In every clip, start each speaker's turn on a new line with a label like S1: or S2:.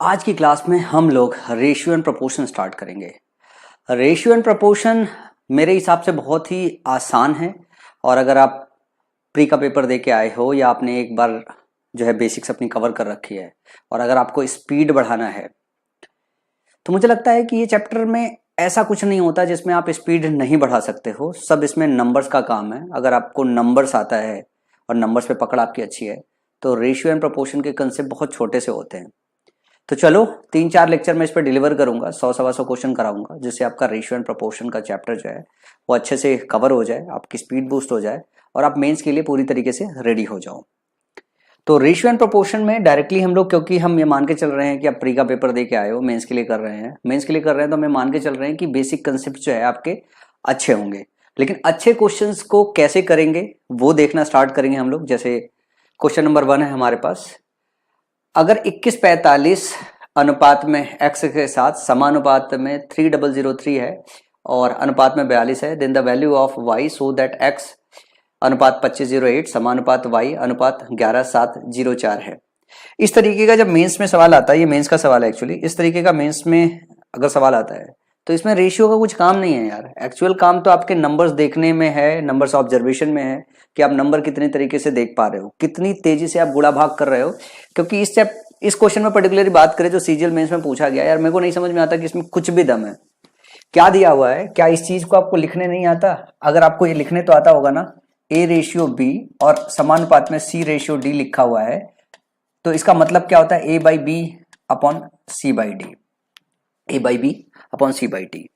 S1: आज की क्लास में हम लोग रेशियो एंड प्रोपोर्शन स्टार्ट करेंगे। रेशियो एंड प्रोपोर्शन मेरे हिसाब से बहुत ही आसान है और अगर आप प्री का पेपर दे के आए हो या आपने एक बार जो है बेसिक्स अपनी कवर कर रखी है और अगर आपको स्पीड बढ़ाना है तो मुझे लगता है कि ये चैप्टर में ऐसा कुछ नहीं होता जिसमें आप स्पीड नहीं बढ़ा सकते हो। सब इसमें नंबर्स का काम है। अगर आपको नंबर्स आता है और नंबर्स पे पकड़ आपकी अच्छी है तो रेशियो एंड प्रोपोर्शन के कंसेप्ट बहुत छोटे से होते हैं। तो चलो 3-4 लेक्चर में इस पर डिलीवर करूंगा, 100-125 क्वेश्चन कराऊंगा जिससे आपका रेशियो एंड प्रोपोर्शन का चैप्टर जो है वो अच्छे से कवर हो जाए, आपकी स्पीड बूस्ट हो जाए और आप मेंस के लिए पूरी तरीके से रेडी हो जाओ। तो रेशियो एंड प्रोपोर्शन में डायरेक्टली हम लोग, क्योंकि हम ये मान के चल रहे हैं कि आप प्री का पेपर दे के आए हो, मेंस के लिए कर रहे हैं तो हमें मान के चल रहे हैं कि बेसिक कंसेप्ट जो है आपके अच्छे होंगे। लेकिन अच्छे क्वेश्चंस को कैसे करेंगे वो देखना स्टार्ट करेंगे हम लोग। जैसे क्वेश्चन नंबर 1 है हमारे पास, अगर 21:45 अनुपात में x के साथ समानुपात में 3003 है और अनुपात में 42 है, then the value of y so that x अनुपात 25:08 समानुपात y अनुपात 11:7:04 है। इस तरीके का जब मेंस में सवाल आता है, ये मेंस का सवाल है एक्चुअली, इस तरीके का मेंस में अगर सवाल आता है तो इसमें रेशियो का कुछ काम नहीं है यार। एक्चुअल काम तो आपके नंबर्स देखने में है, नंबर्स ऑब्जर्वेशन में है कि आप नंबर कितने तरीके से देख पा रहे हो, कितनी तेजी से आप गुणा भाग कर रहे हो। क्योंकि इस क्वेश्चन में पर्टिकुलरली बात करें जो सीजीएल मेंस में पूछा गया, यार मेरे को नहीं समझ में आता कि इसमें कुछ भी दम है। क्या दिया हुआ है, क्या इस चीज को आपको लिखने नहीं आता? अगर आपको ये लिखने तो आता होगा ना, A/B और समानुपात में C/D लिखा हुआ है तो इसका मतलब क्या होता है, A/B/C/D, A/B/C/D।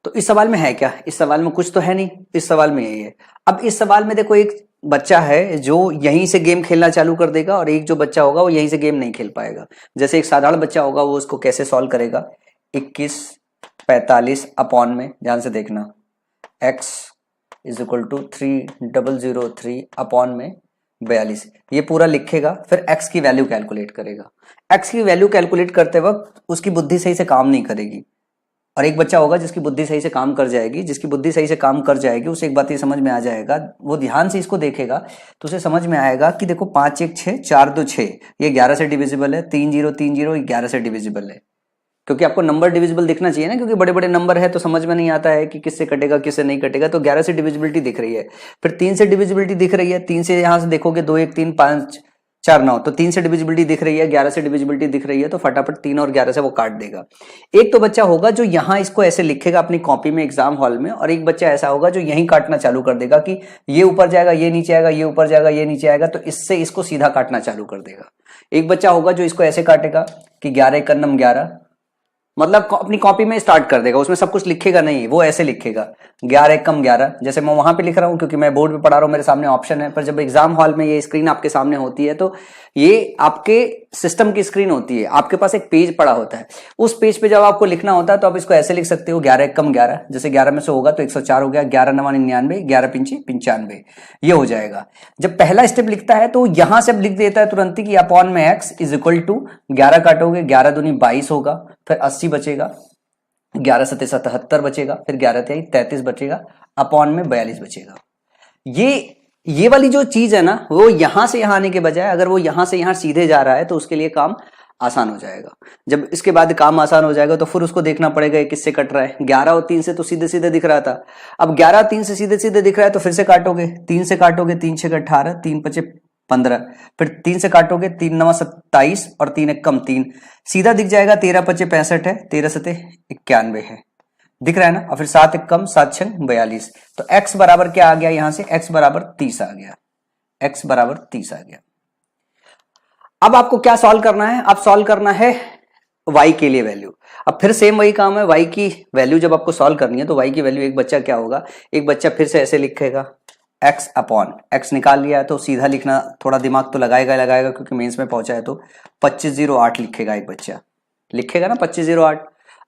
S1: तो इस सवाल में है क्या? इस सवाल में कुछ तो है नहीं, इस सवाल में यही है। अब इस सवाल में देखो, एक बच्चा है जो यहीं से गेम खेलना चालू कर देगा और एक जो बच्चा होगा वो यहीं से गेम नहीं खेल पाएगा। जैसे एक साधारण बच्चा होगा वो उसको कैसे सॉल्व करेगा, 21:45 अपॉन में, ध्यान से देखना, x = 3003 अपॉन में 42, ये पूरा लिखेगा, फिर x की वैल्यू कैलकुलेट करेगा। x की वैल्यू कैलकुलेट करते वक्त उसकी बुद्धि सही से काम नहीं करेगी। और एक बच्चा होगा जिसकी बुद्धि सही से काम कर जाएगी, उसे एक बात ये समझ में आ जाएगा, वो ध्यान से इसको देखेगा तो उसे समझ में आएगा कि देखो 5 1 6 4 2 6, ये 11 से डिविजिबल है, 3 0 3 0 11 से डिविजिबल है। क्योंकि आपको नंबर डिविजिबल दिखना चाहिए ना, क्योंकि बड़े बड़े नंबर है तो समझ में नहीं आता है कि किससे कटेगा किससे नहीं कटेगा। तो 11 से डिविजिबिलिटी दिख रही है, फिर 3 से डिविजिबिलिटी दिख रही है, 3 से यहां से देखोगे 2 1 3 5 4 9, तो 3 से डिविजिबिलिटी दिख रही है, 11 से डिविजिबिलिटी दिख रही है, तो फटाफट 3 और 11 से वो काट देगा। एक तो बच्चा होगा जो यहां इसको ऐसे लिखेगा अपनी कॉपी में एग्जाम हॉल में, और एक बच्चा ऐसा होगा जो यहीं काटना चालू कर देगा कि ये ऊपर जाएगा ये नीचे आएगा, ये ऊपर जाएगा ये नीचे आएगा, तो इससे इसको सीधा काटना चालू कर देगा। एक बच्चा होगा जो इसको ऐसे काटेगा कि 11 1 11, मतलब अपनी कॉपी में स्टार्ट कर देगा, उसमें सब कुछ लिखेगा नहीं, वो ऐसे लिखेगा 11 1 11, जैसे मैं वहां पे लिख रहा हूं क्योंकि मैं बोर्ड पे पढ़ा रहा हूं, मेरे सामने ऑप्शन है। पर जब एग्जाम हॉल में ये स्क्रीन आपके सामने होती है तो ये आपके सिस्टम की स्क्रीन होती है, आपके पास एक पेज पड़ा होता है, उस पेज पे जब आपको लिखना होता है तो आप इसको ऐसे लिख सकते हो 11 1 11, जैसे 11 में से होगा तो 104 हो गया, 11 9 99, 11 5 95, ये हो जाएगा। जब पहला स्टेप लिखता है तो यहां से अब लिख देता है तुरंत ही कि अपॉन में x = 11 काटोगे, 11 दूनी 22 होगा, फिर 80 बचेगा, 11 7 77 बचेगा, फिर 11 3 33 बचेगा, अपॉन में 42 बचेगा। ये वाली जो चीज है ना, वो यहां से यहां आने के बजाय अगर वो यहां से यहां सीधे जा रहा है तो उसके लिए काम आसान हो जाएगा। जब इसके बाद काम आसान हो जाएगा तो फिर उसको देखना पड़ेगा ये किससे कट रहा है। 11 और 3 से तो सीधे सीधे दिख रहा था, अब 11 3 से सीधे सीधे दिख रहा है तो फिर से काटोगे, 3 से काटोगे, 3 6 18, 3 5 15, फिर 3 से काटोगे, 3 9 27 और 3 1 3, सीधा दिख जाएगा, 13 5 65 है, 13 7 91 है, दिख रहा है ना। और फिर 7 1 7 6 42, तो x बराबर क्या आ गया, यहां से x बराबर 30 आ गया, x बराबर 30 आ गया। अब आपको क्या सॉल्व करना है, अब सॉल्व करना है y के लिए वैल्यू। अब फिर सेम वही काम है, y की वैल्यू जब आपको सॉल्व करनी है तो y की वैल्यू, एक बच्चा क्या होगा, एक बच्चा फिर से ऐसे लिखेगा, x अपॉन x निकाल लिया है तो सीधा लिखना, थोड़ा दिमाग तो लगाएगा क्योंकि मेंस में पहुंचा है, तो 2508 लिखेगा, एक बच्चा लिखेगा ना 2508,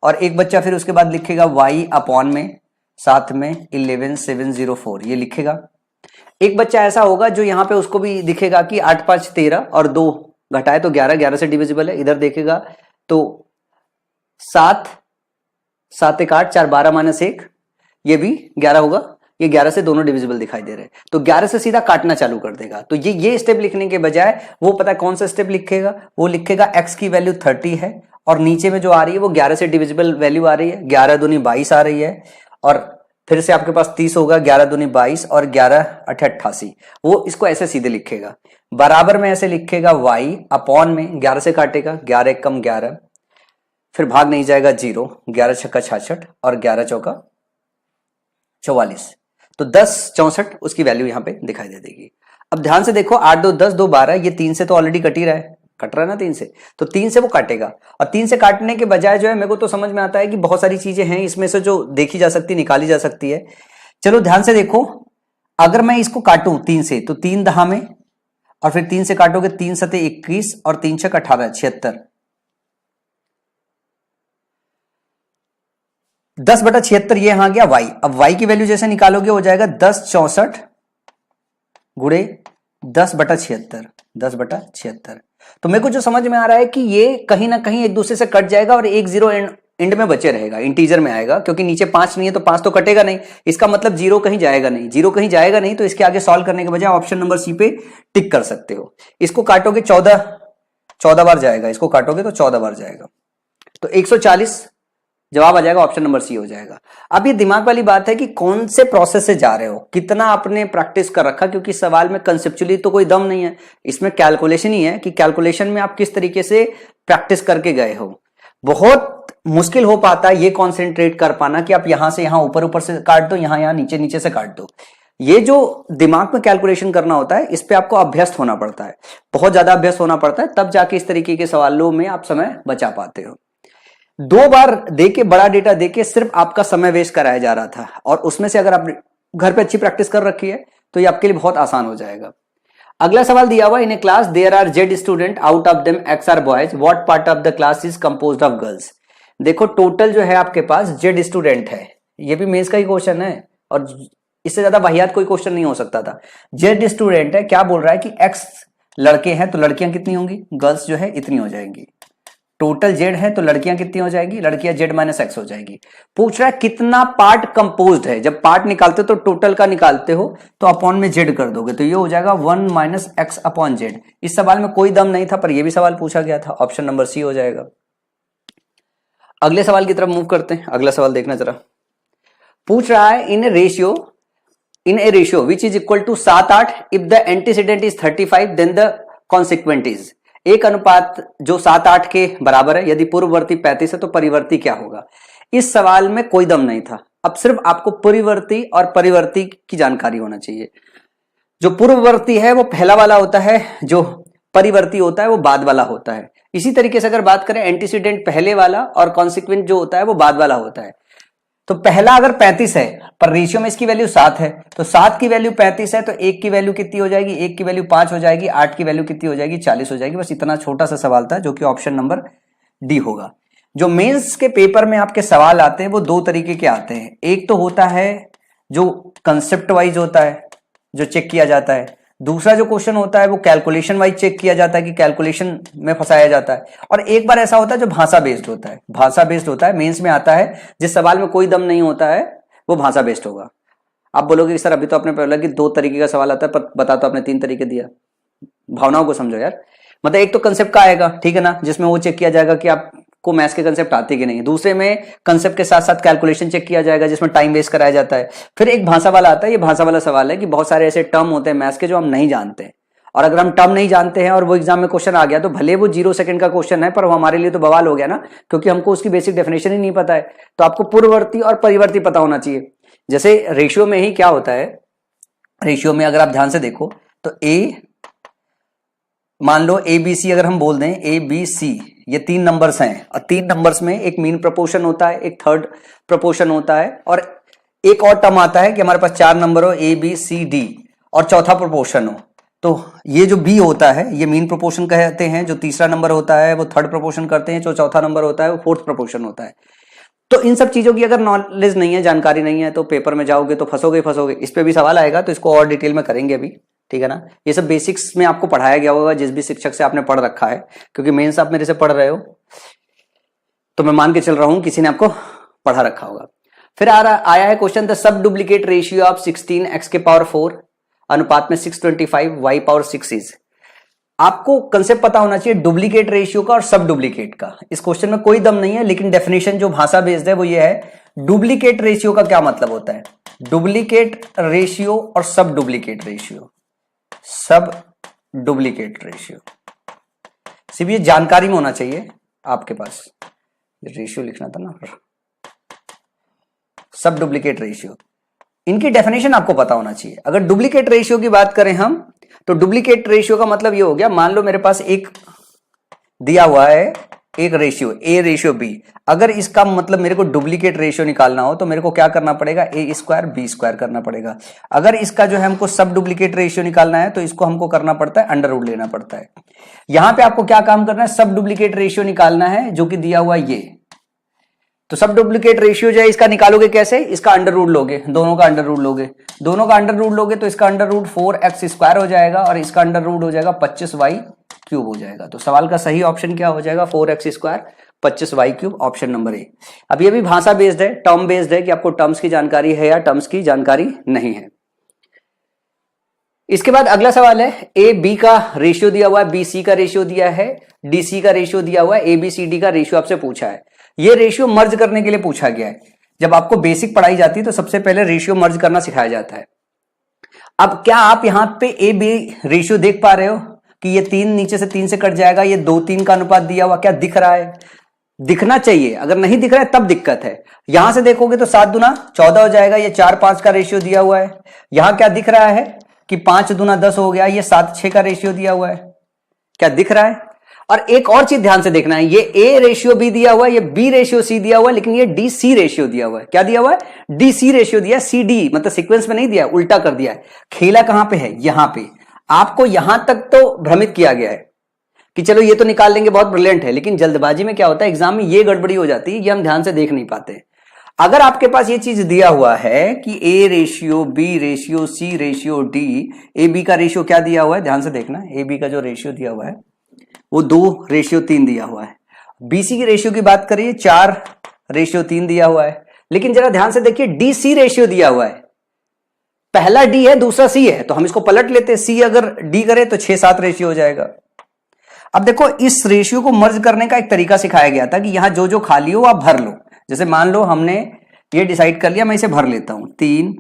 S1: और एक बच्चा फिर उसके बाद लिखेगा y अपॉन में साथ में 11704, ये लिखेगा। एक बच्चा ऐसा होगा जो यहाँ पे उसको भी दिखेगा कि 8 5 13 और 2 घटाए तो 11, 11 से डिविजिबल है, इधर देखेगा तो 7 7 1 8 4 12 -1, ये भी 11 होगा, ये 11 से दोनों डिविजिबल दिखाई दे रहे हैं, तो 11 से सीधा काटना चालू कर देगा। तो ये स्टेप लिखने के बजाय वो पता है कौन सा स्टेप लिखेगा, वो लिखेगा x की वैल्यू 30 है और नीचे में जो आ रही है वो 11 से डिविजिबल वैल्यू आ रही है, 11 दूनी 22 आ रही है, और फिर से आपके पास 30 होगा, 11 दूनी 22 और 11 8 88, वो इसको ऐसे सीधे लिखेगा। बराबर में ऐसे लिखेगा y अपॉन में 11 से काटेगा, 11 एक कम 11, फिर भाग नहीं जाएगा 0, 11 छक्का 66 और 11 चौका 44, तो 10 64 उसकी वैल्यू यहां पे दिखाई दे देगी। अब ध्यान से देखो 8 2 10 2 12, ये 3 से तो ऑलरेडी कट ही रहा है, कट रहा है ना 3 से, तो 3 से वो काटेगा। और 3 से काटने के बजाय जो है मेरे को तो समझ में आता है कि बहुत सारी चीजें हैं इसमें से जो देखी जा सकती, निकाली जा सकती है। चलो ध्यान से देखो, अगर मैं इसको काटूं 3 से तो 3 दहा में, और फिर 3 से काटोगे 3 सते 21 और 3 छक 18 76, 10/76 ये यहां गया y। अब y की वैल्यू जैसे निकालोगे हो जाएगा 10 64 गुणे 10/76, 10/76। तो मेरे को जो समझ में आ रहा है कि ये कहीं ना कहीं एक दूसरे से कट जाएगा और एक 0 एंड में बचे रहेगा, इंटीजर में आएगा, क्योंकि नीचे 5 नहीं है तो 5 तो कटेगा नहीं, इसका मतलब 0 कहीं जाएगा नहीं, 0 कहीं जाएगा नहीं, तो इसके आगे सॉल्व करने के बजाय ऑप्शन नंबर सी पे टिक कर सकते हो। इसको काटोगे 14 बार जाएगा, इसको काटोगे तो 14 बार जाएगा, तो 140 जवाब आ जाएगा, ऑप्शन नंबर सी हो जाएगा। अब ये दिमाग वाली बात है कि कौन से प्रोसेस से जा रहे हो, कितना आपने प्रैक्टिस कर रखा, क्योंकि सवाल में कंसेप्चुअली तो कोई दम नहीं है, इसमें कैलकुलेशन ही है कि कैलकुलेशन में आप किस तरीके से प्रैक्टिस करके गए हो। बहुत मुश्किल हो पाता है ये कॉन्सेंट्रेट कर पाना कि आप यहां से यहां ऊपर ऊपर से काट दो, यहां नीचे नीचे से काट दो। ये जो दिमाग में कैलकुलेशन करना होता है इस पे आपको अभ्यस्त होना पड़ता है, बहुत ज्यादा अभ्यस्त होना पड़ता है, तब जाके इस तरीके के सवालों में आप समय बचा पाते हो। 2 बार देके, बड़ा डेटा देके सिर्फ आपका समय वेस्ट कराया जा रहा था, और उसमें से अगर आप घर पे अच्छी प्रैक्टिस कर रखी है तो ये आपके लिए बहुत आसान हो जाएगा। अगला सवाल दिया हुआ, in a class there are Z student, out of them X are boys, what part of the class is composed of girls. देखो टोटल जो है आपके पास Z स्टूडेंट है, ये भी मेंस का ही क्वेश्चन है और इससे ज्यादा वाहियात कोई क्वेश्चन नहीं हो सकता था। Z स्टूडेंट है, क्या बोल रहा है कि X लड़के हैं तो लड़कियां कितनी होंगी, गर्ल्स जो है इतनी हो जाएंगी। टोटल Z है तो लड़कियां कितनी हो जाएगी, लड़कियां Z माइनस X हो जाएगी। पूछ रहा है कितना पार्ट कंपोज्ड है, जब पार्ट निकालते हो तो टोटल का निकालते हो तो अपॉन में Z कर दोगे, तो ये हो जाएगा 1 माइनस X अपॉन Z। इस सवाल में कोई दम नहीं था पर यह भी सवाल पूछा गया था, ऑप्शन नंबर सी हो जाएगा। अगले सवाल की तरफ मूव करते हैं। अगला सवाल देखना जरा, पूछ रहा है in a ratio which is equal to 7-8, if the antecedent is 35 then the consequent is. एक अनुपात जो 7-8 के बराबर है, यदि पूर्ववर्ती 35 है तो परिवर्ती क्या होगा। इस सवाल में कोई दम नहीं था, अब सिर्फ आपको पूर्ववर्ती और परिवर्ती की जानकारी होना चाहिए। जो पूर्ववर्ती है वो पहला वाला होता है, जो परिवर्ती होता है वो बाद वाला होता है। इसी तरीके से अगर बात करें एंटीसीडेंट पहले वाला और कॉन्सिक्वेंट जो होता है वो बाद वाला होता है। तो पहला अगर 35 है पर रेशियो में इसकी वैल्यू 7 है, तो 7 की वैल्यू 35 है तो 1 की वैल्यू कितनी हो जाएगी, 1 की वैल्यू 5 हो जाएगी, 8 की वैल्यू कितनी हो जाएगी, 40 हो जाएगी। बस इतना छोटा सा सवाल था जो कि ऑप्शन नंबर डी होगा। जो मेंस के पेपर में आपके सवाल आते हैं वो 2 तरीके के आते हैं। एक तो होता है जो कंसेप्ट वाइज होता है, जो चेक किया जाता है। दूसरा जो क्वेश्चन होता है वो कैलकुलेशन वाइज चेक किया जाता है कि कैलकुलेशन में फंसाया जाता है। और एक बार ऐसा होता है जो भाषा बेस्ड होता है, भाषा बेस्ड होता है, मेंस में आता है। जिस सवाल में कोई दम नहीं होता है वो भाषा बेस्ड होगा। आप बोलोगे सर अभी तो आपने पहला कि 2 तरीके का सवाल आता है, पर बता तो आपने 3 तरीके दिया। भावनाओं को समझो यार, मतलब एक तो कंसेप्ट का आएगा, ठीक है ना, जिसमें वो चेक किया जाएगा कि आपको मैथ्स के कंसेप्ट आते कि नहीं। दूसरे में कंसेप्ट के साथ साथ कैलकुलेशन चेक किया जाएगा जिसमें टाइम वेस्ट कराया जाता है। फिर एक भाषा वाला आता है। ये भाषा वाला सवाल है कि बहुत सारे ऐसे टर्म होते हैं मैथ्स के जो हम नहीं जानते हैं, और अगर हम टर्म नहीं जानते हैं और वो एग्जाम में क्वेश्चन आ गया तो भले वो 0 सेकंड का क्वेश्चन है पर वो हमारे लिए तो बवाल हो गया ना, क्योंकि हमको उसकी बेसिक डेफिनेशन ही नहीं पता है। तो आपको पूर्ववर्ती और परिवर्ती पता होना चाहिए। जैसे रेशियो में ही क्या होता है, रेशियो में अगर आप ध्यान से देखो तो मान लो ABC अगर हम बोल दें ABC, ये 3 नंबर्स हैं और 3 नंबर्स में एक मीन प्रोपोर्शन होता है, एक थर्ड प्रोपोर्शन होता है, और एक और टर्म आता है कि हमारे पास 4 नंबर हो ABCD और चौथा प्रोपोर्शन हो। तो ये जो B होता है ये मीन प्रोपोर्शन कहते हैं, जो तीसरा नंबर होता है वो थर्ड प्रोपोर्शन करते हैं, जो चौथा नंबर होता है वो फोर्थ प्रोपोर्शन होता है। तो इन सब चीजों की अगर नॉलेज नहीं है, जानकारी नहीं है, तो पेपर में जाओगे तो फंसोगे। इस पे भी सवाल आएगा तो इसको और डिटेल में करेंगे अभी, ठीक है ना। ये सब बेसिक्स में आपको पढ़ाया गया होगा जिस भी शिक्षक से आपने पढ़ रखा है, क्योंकि मेंस आप मेरे से पढ़ रहे हो तो मैं मान के चल रहा हूं किसी ने आपको पढ़ा रखा होगा। फिर आया है question, the sub duplicate ratio of 16 x के पावर 4 अनुपात में 625 y पावर 6 इज। आपको कंसेप्ट पता होना चाहिए डुप्लीकेट रेशियो का और सब डुप्लीकेट का। इस क्वेश्चन में कोई दम नहीं है, लेकिन डेफिनेशन जो भाषा बेस्ड है वो ये है, डुप्लीकेट रेशियो का क्या मतलब होता है, डुप्लीकेट रेशियो और सब डुप्लीकेट रेशियो। सब डुप्लीकेट रेशियो सिर्फ ये जानकारी में होना चाहिए आपके पास, रेशियो लिखना था ना। सब डुप्लीकेट रेशियो, इनकी डेफिनेशन आपको पता होना चाहिए। अगर डुप्लीकेट रेशियो की बात करें हम, तो डुप्लीकेट रेशियो का मतलब ये हो गया, मान लो मेरे पास एक दिया हुआ है, एक रेशियो ए रेशियो बी। अगर इसका मतलब मेरे को डुप्लीकेट रेशियो निकालना हो तो मेरे को क्या करना पड़ेगा, ए स्क्वायर बी स्क्वायर करना पड़ेगा। अगर इसका जो है हमको सब डुप्लीकेट रेशियो निकालना है तो इसको हमको करना पड़ता है अंडर रूट लेना पड़ता है। यहां पे आपको क्या काम करना है, सब डुप्लीकेट रेशियो निकालना है, जो कि दिया हुआ ये। तो सब डुप्लीकेट रेशियो जो है इसका निकालोगे कैसे, इसका अंडर रूट लोगे, दोनों का अंडर रूट लोगे, दोनों का अंडर रूट लोगे तो इसका अंडर रूट 4x स्क्वायर हो जाएगा और इसका अंडर रूट हो जाएगा 25y क्यूब हो जाएगा। तो सवाल का सही ऑप्शन क्या हो जाएगा, 4x square 25y cube, option number A. अब ये भी भाषा बेस्ड है, टर्म बेस्ड है कि आपको टर्म्स की जानकारी है या टर्म्स की जानकारी नहीं है। इसके बाद अगला सवाल है, ए बी का रेशियो दिया हुआ है, बी सी का रेशियो दिया है, डी सी का रेशियो दिया हुआ है, ए बी सी डी का रेशियो आपसे पूछा है। ये रेशियो मर्ज करने के लिए पूछा गया है। जब आपको बेसिक पढ़ाई जाती है तो सबसे पहले रेशियो मर्ज करना सिखाया जाता है। अब क्या आप यहां पे ए बी रेशियो देख पा रहे हो कि ये 3 नीचे से 3 से कट जाएगा, ये 2-3 का अनुपात दिया हुआ, क्या दिख रहा है, दिखना चाहिए। अगर नहीं दिख रहा है तब दिक्कत है। यहां से देखोगे तो 7 दूना 14 हो जाएगा, ये 4-5 का रेशियो दिया हुआ है। यहां क्या दिख रहा है कि 5 दूना 10 हो गया, ये 7-6 का रेशियो दिया हुआ है, क्या दिख रहा है। और एक और चीज ध्यान से देखना है, ये ए रेशियो बी दिया हुआ है, ये बी रेशियो सी दिया हुआ है, लेकिन ये डी सी रेशियो दिया हुआ है। क्या दिया हुआ है, डी सी रेशियो दिया है, सी डी मतलब सीक्वेंस में नहीं दिया, उल्टा कर दिया है। खेला कहां पे है, यहां पे। आपको यहां तक तो भ्रमित किया गया है कि चलो ये तो निकाल लेंगे, बहुत ब्रिलियंट है, लेकिन जल्दबाजी में क्या होता है, एग्जाम में ये गड़बड़ी हो जाती है, ये हम ध्यान से देख नहीं पाते। अगर आपके पास ये चीज दिया हुआ है कि A ratio B ratio C ratio D, A B का रेशियो क्या दिया हुआ है, ध्यान से देखना, ए बी का जो रेशियो दिया हुआ है वो 2 रेशियो 3 दिया हुआ है। बीसी की रेशियो की बात करिए 4 रेशियो 3 दिया हुआ है, लेकिन जरा ध्यान से देखिए डी सी रेशियो दिया हुआ है। पहला डी है दूसरा सी है, तो हम इसको पलट लेते हैं, सी अगर डी करे तो 6-7 रेशियो हो जाएगा। अब देखो इस रेशियो को मर्ज करने का एक तरीका सिखाया गया था कि यहां जो जो खाली हो आप भर लो। जैसे मान लो हमने ये डिसाइड कर लिया, मैं इसे भर लेता हूं, 3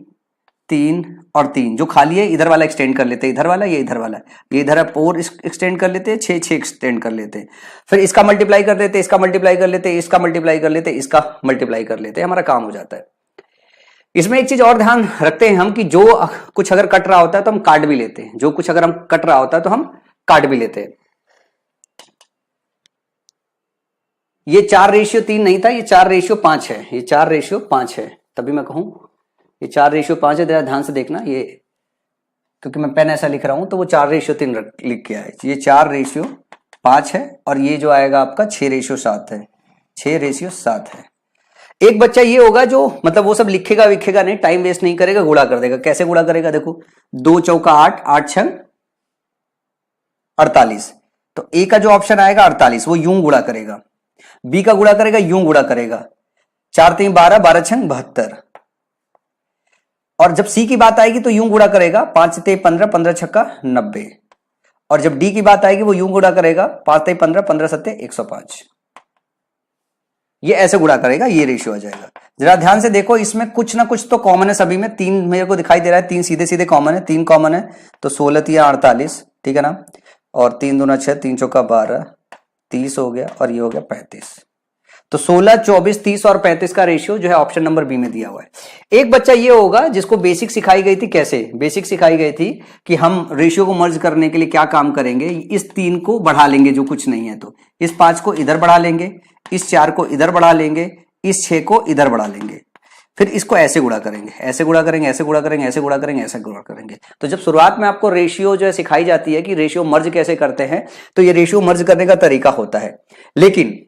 S1: 3 और 3, जो खाली है इधर वाला एक्सटेंड कर लेते हैं, इधर वाला ये इधर वाला, ये इधर और एक्सटेंड कर लेते हैं, 6 एक्सटेंड कर लेते हैं, फिर इसका मल्टीप्लाई कर देते हैं, इसका मल्टीप्लाई कर लेते हैं, इसका मल्टीप्लाई कर लेते हैं, इसका मल्टीप्लाई कर लेते हैं, हमारा काम हो जाता है। इसमें एक चीज और ध्यान रखते हैं हम कि जो कुछ अगर कट रहा होता है तो हम काट भी लेते हैं, जो कुछ अगर हम कट रहा होता है तो हम काट भी लेते हैं। ये 4 रेशियो 3 नहीं था, ये 4 रेशियो 5 है, ये 4 रेशियो 5 है, तभी मैं कहूं ये 4 रेशियो 5 है। ध्यान से देखना, ये क्योंकि मैं पेन ऐसा लिख रहा हूं तो वो 4 रेशियो 3 लिख के आए, ये 4 रेशियो 5 है और ये जो आएगा आपका 6 रेशियो 7 है, 6 रेशियो 7 है। एक बच्चा ये होगा जो मतलब वो सब लिखेगा विखेगा नहीं, टाइम वेस्ट नहीं करेगा, गुणा कर देगा। कैसे गुणा करेगा, देखो 2 चौका 8, 8 छंग 48, तो ए का जो ऑप्शन आएगा 48 वो यूं गुणा करेगा, बी का गुणा करेगा यूं गुणा करेगा, 4 3 12, 12 छंग 72, और जब सी की बात आएगी तो यूं गुणा करेगा, 5 ते 15, 15 छक्का 90, और जब डी की बात आएगी वो यूं गुणा करेगा, 5 ते 15, 15 सत्ते 105, ये ऐसे गुणा करेगा, ये रेशियो आ जाएगा। जरा ध्यान से देखो, इसमें कुछ ना कुछ तो कॉमन है सभी में, 3 मेरे को दिखाई दे रहा है, 3 सीधे सीधे कॉमन है, 3 कॉमन है, तो 16 3 48, ठीक है ना, और 3 दूना 6, 3 चौका 12, 30 हो गया, और ये हो गया 35। तो 16, 24, 30 और 35 का रेशियो जो है ऑप्शन नंबर बी में दिया हुआ है। एक बच्चा ये होगा जिसको बेसिक सिखाई गई थी, कैसे बेसिक सिखाई गई थी कि हम रेशियो को मर्ज करने के लिए क्या काम करेंगे, इस 3 को बढ़ा लेंगे जो कुछ नहीं है, तो इस 5 को इधर बढ़ा लेंगे, इस 4 को इधर बढ़ा लेंगे, इस 6 को इधर बढ़ा लेंगे, फिर इसको ऐसे गुणा करेंगे, ऐसे गुणा करेंगे, ऐसे गुणा करेंगे, ऐसे गुणा करेंगे, ऐसे गुणा करेंगे। तो जब शुरुआत में आपको रेशियो जो है सिखाई जाती है कि रेशियो मर्ज कैसे करते हैं, तो ये रेशियो मर्ज करने का तरीका होता है। लेकिन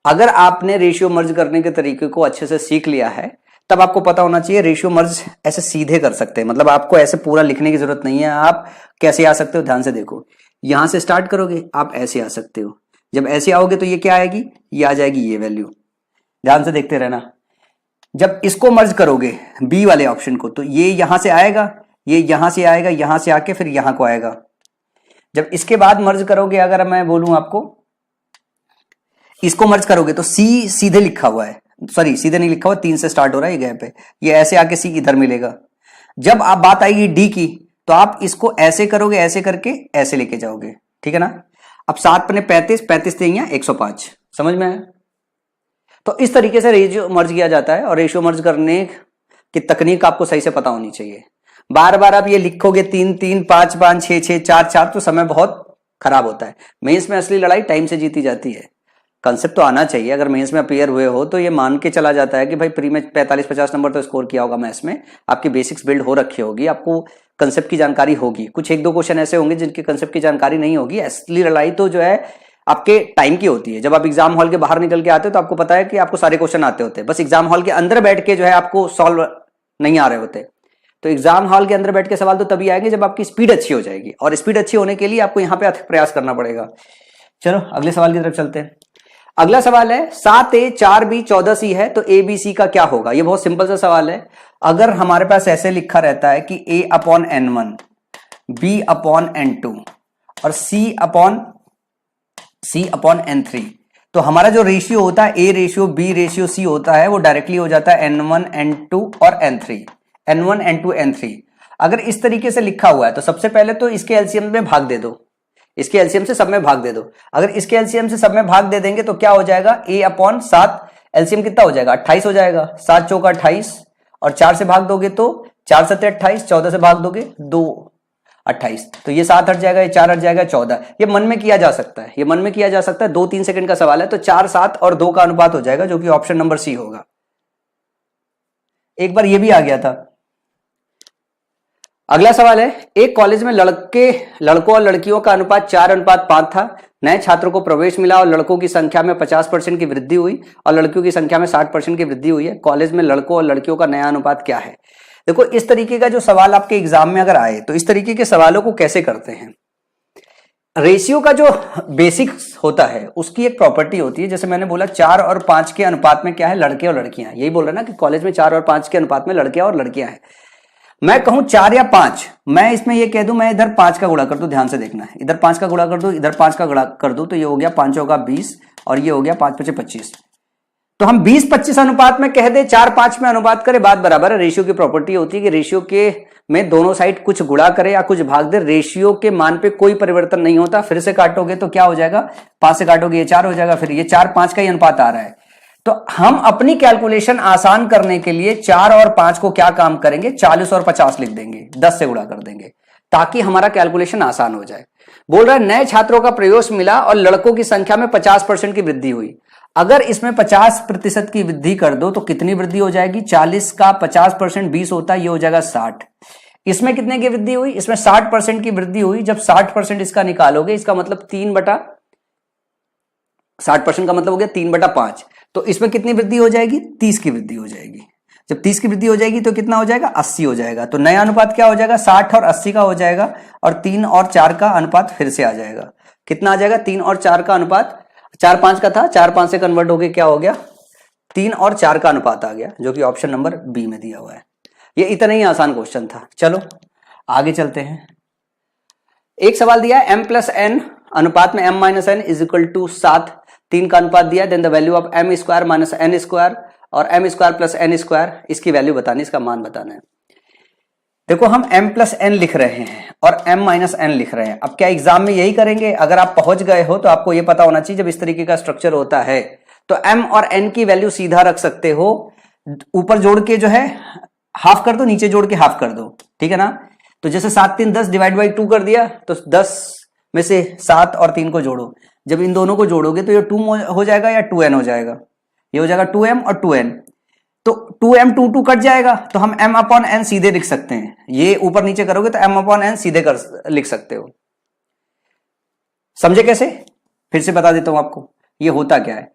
S1: अगर आपने रेशियो मर्ज करने के तरीके को अच्छे से सीख लिया है, तब आपको पता होना चाहिए रेशियो मर्ज ऐसे सीधे कर सकते हैं, मतलब आपको ऐसे पूरा लिखने की जरूरत नहीं है। आप कैसे आ सकते हो, ध्यान से देखो, यहां से स्टार्ट करोगे आप ऐसे आ सकते हो, जब ऐसे आओगे तो ये क्या आएगी, ये आ जाएगी ये वैल्यू। ध्यान से देखते रहना, जब इसको मर्ज करोगे बी वाले ऑप्शन को, तो ये यहां से आएगा, ये यहां से आएगा, यहां से आके फिर यहां को आएगा। जब इसके बाद मर्ज करोगे, अगर मैं बोलूं आपको इसको मर्ज करोगे तो सी सीधे लिखा हुआ है, सॉरी सीधे नहीं लिखा हुआ, 3 से स्टार्ट हो रहा है, ये गैप है, ये ऐसे आके सी इधर मिलेगा। जब आप बात आएगी डी की तो आप इसको ऐसे करोगे, ऐसे करके ऐसे लेके जाओगे, ठीक है ना। अब 7 पने 35, 35 से 105, समझ में आया। तो इस तरीके से रेशियो मर्ज किया जाता है, और रेशियो मर्ज करने की तकनीक आपको सही से पता होनी चाहिए। बार बार आप ये लिखोगे 3 3, 5 5, 6 6, 4 4, तो समय बहुत खराब होता है। मेंस में असली लड़ाई टाइम से जीती जाती है। कंसेप्ट तो आना चाहिए। अगर मेंस में अपीयर हुए हो तो ये मान के चला जाता है कि भाई प्री में 45-50 नंबर तो स्कोर किया होगा मैथ्स में, आपकी बेसिक्स बिल्ड हो रखी होगी, आपको कंसेप्ट की जानकारी होगी। कुछ 1-2 क्वेश्चन ऐसे होंगे जिनके कंसेप्ट की जानकारी नहीं होगी। असली लड़ाई तो जो है आपके टाइम की होती है। जब आप एग्जाम हॉल के बाहर निकल के आते हो तो आपको पता है कि आपको सारे क्वेश्चन आते होते हैं, बस एग्जाम हॉल के अंदर बैठ के जो है आपको सॉल्व नहीं आ रहे होते। तो एग्जाम हॉल के अंदर बैठ के सवाल तो तभी आएंगे जब आपकी स्पीड अच्छी हो जाएगी, और स्पीड अच्छी होने के लिए आपको यहाँ पे अथक प्रयास करना पड़ेगा। चलो अगले सवाल की तरफ चलते हैं। अगला सवाल है 7a 4b 14c है तो abc का क्या होगा। ये बहुत सिंपल सा सवाल है। अगर हमारे पास ऐसे लिखा रहता है कि a/n1, b/n2 और c/n3, तो हमारा जो रेशियो होता है a ratio b ratio c होता है, वो डायरेक्टली हो जाता है n1 n2 और n3, n1 n2 n3। अगर इस तरीके से लिखा हुआ है तो सबसे पहले तो इसके एलसीएम में भाग दे दो, इसके एलसीएम से सब में भाग दे दो। अगर इसके एलसीएम से सब में भाग दे देंगे तो क्या हो जाएगा, a/7, एलसीएम कितना हो जाएगा 28 हो जाएगा, 7 चौका 28, और 4 से भाग दोगे तो 4 7 28, 14 से भाग दोगे 2 28, तो ये 7 हट जाएगा, ये 4 हट जाएगा 14। ये मन में किया जा सकता है, ये मन में किया जा सकता है। 2-3 सेकंड का सवाल है, तो 4 7 और 2 का अनुपात हो जाएगा, जो कि ऑप्शन नंबर सी होगा। एक बार ये भी आ गया था। अगला सवाल है, एक कॉलेज में लड़कों और लड़कियों का अनुपात 4:5 था। नए छात्रों को प्रवेश मिला और लड़कों की संख्या में 50% की वृद्धि हुई और लड़कियों की संख्या में 60% की वृद्धि हुई है। कॉलेज में लड़कों और लड़कियों का नया अनुपात क्या है। देखो इस तरीके का जो सवाल आपके एग्जाम में अगर आए तो इस तरीके के सवालों को कैसे करते हैं। रेशियो का जो बेसिक्स होता है उसकी एक प्रॉपर्टी होती है, जैसे मैंने बोला 4 और 5 के अनुपात में क्या है, लड़के और लड़कियां। यही बोल रहा ना कि कॉलेज में 4 और 5 के अनुपात में लड़के और लड़कियां हैं। मैं कहूं 4 या 5, मैं इसमें ये कह दूं, मैं इधर 5 का गुणा कर दूं, ध्यान से देखना है, इधर 5 का गुणा कर दूं, इधर 5 का गुणा कर दूं, तो ये हो गया 5 चौका 20 और ये हो गया 5 5 25। तो हम 20-25 अनुपात में कह दे, 4-5 में अनुपात करे, बात बराबर है। रेशियो की प्रॉपर्टी होती है कि रेशियो के में दोनों साइड कुछ गुणा करे या कुछ भाग दे, रेशियो के मान पे कोई परिवर्तन नहीं होता। फिर से काटोगे तो क्या हो जाएगा, 5 से काटोगे ये 4 हो जाएगा, फिर ये 4-5 का ही अनुपात आ रहा है। तो हम अपनी कैलकुलेशन आसान करने के लिए 4 और 5 को क्या काम करेंगे, 40 और 50 लिख देंगे, 10 से गुणा कर देंगे, ताकि हमारा कैलकुलेशन आसान हो जाए। बोल रहा है नए छात्रों का प्रवेश मिला और लड़कों की संख्या में 50% की वृद्धि हुई। अगर इसमें 50% की वृद्धि कर दो तो कितनी वृद्धि हो जाएगी, 40 का 50% 20 होता है, ये हो जाएगा 60। इसमें कितने की वृद्धि हुई, इसमें 60% की वृद्धि हुई। जब 60% इसका निकालोगे, इसका मतलब 60% का मतलब हो गया 3/5। तो इसमें कितनी वृद्धि हो जाएगी, 30 की वृद्धि हो जाएगी। जब 30 की वृद्धि हो जाएगी तो कितना हो जाएगा, 80 हो जाएगा। तो नया अनुपात क्या हो जाएगा, 60 और 80 का हो जाएगा, और 3 और 4 का अनुपात फिर से आ जाएगा। कितना आ जाएगा, 3 और 4 का अनुपात, 4-5 का था, 4-5 से कन्वर्ट होके क्या हो गया, 3 और 4 का अनुपात आ गया, जो कि ऑप्शन नंबर बी में दिया हुआ है। ये इतना ही आसान क्वेश्चन था। चलो आगे चलते हैं। एक सवाल दिया है m+n अनुपात में m-n इज इक्वल टू 7, 3 का अनुपात दिया, then the value of m² minus n² और m² प्लस n², इसकी वैल्यू बतानी, इसका मान बताना है। देखो हम m+n लिख रहे हैं और m-n लिख रहे हैं। अब क्या एग्जाम में यही करेंगे, अगर आप पहुंच गए हो तो आपको यह पता होना चाहिए जब इस तरीके का स्ट्रक्चर होता है तो m और n की वैल्यू सीधा रख सकते हो, ऊपर जोड़ के जो है हाफ कर दो, नीचे जोड़ के हाफ कर दो, ठीक है ना। तो जैसे 7 3 10 डिवाइड बाई 2 कर दिया, तो 10 में से 7 और 3 को जोड़ो, जब इन दोनों को जोड़ोगे तो ये 2 हो जाएगा या 2n हो जाएगा, ये हो जाएगा 2m और 2n। तो 2m 2 कट जाएगा, तो हम m/n सीधे लिख सकते हैं। ये ऊपर नीचे करोगे तो m/n सीधे लिख सकते हो। समझे कैसे, फिर से बता देता हूं आपको। ये होता क्या है,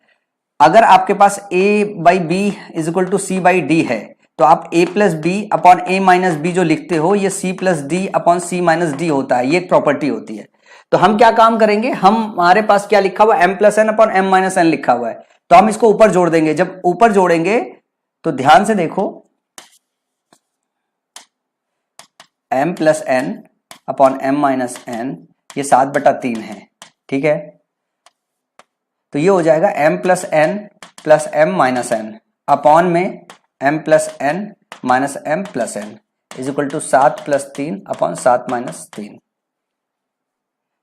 S1: अगर आपके पास a/b is equal to c/d है तो आप a+b/a-b जो लिखते हो, ये c+d/c-d होता है। ये एक प्रॉपर्टी होती है। तो हम क्या काम करेंगे, हमारे पास क्या लिखा हुआ है, m+n/m-n लिखा हुआ है, तो हम इसको ऊपर जोड़ देंगे। जब ऊपर जोड़ेंगे तो ध्यान से देखो m plus N upon m minus N, ये 7/3 है, ठीक है। तो ये हो जाएगा m plus N plus m minus N upon में m plus N minus m plus N is equal to 7 plus 3 upon 7 minus 3।